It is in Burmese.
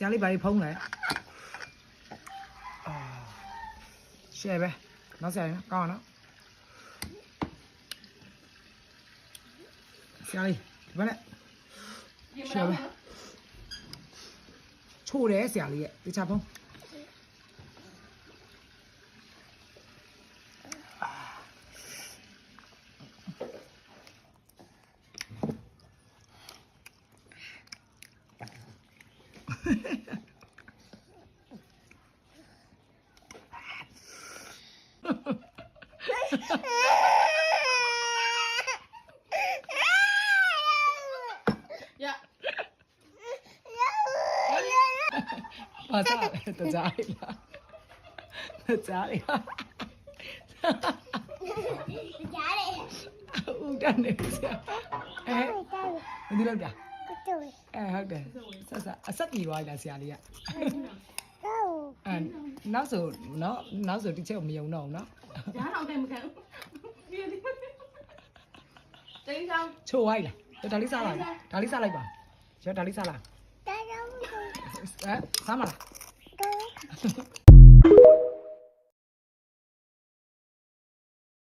ဆရာလေးဘာတွေဖုံးလဲရှယ်ပဲနောက်ဆရာလေးကောင်းအောင်နော်ဆရာလေးဒီဘက်နဲ့ရှယ်ပဲချိုးတယ်ဆရာလေးရဲ့တခြားဖုံးဘာသာတကြားလေးလားတကြားလေးလားကြားတယ်ဦးတန်းနေဆရာဒီလောက်တာဟုတ်တယ်ဆက်ဆက်အဆက်ပြေသွားပြီလားဆရာလေးကနောက်ဆိုဒီချက်ကိုမယုံတော့ဘူးနော်ရားတော့တယ်မခံဘူးတင်းဆောင် ချိုးလိုက်လားဒါလေးစားလိုက်ဒါလေးစားလိုက်ပါကျော်ဒါလေးစားလားဒါကြောင့် စားမလား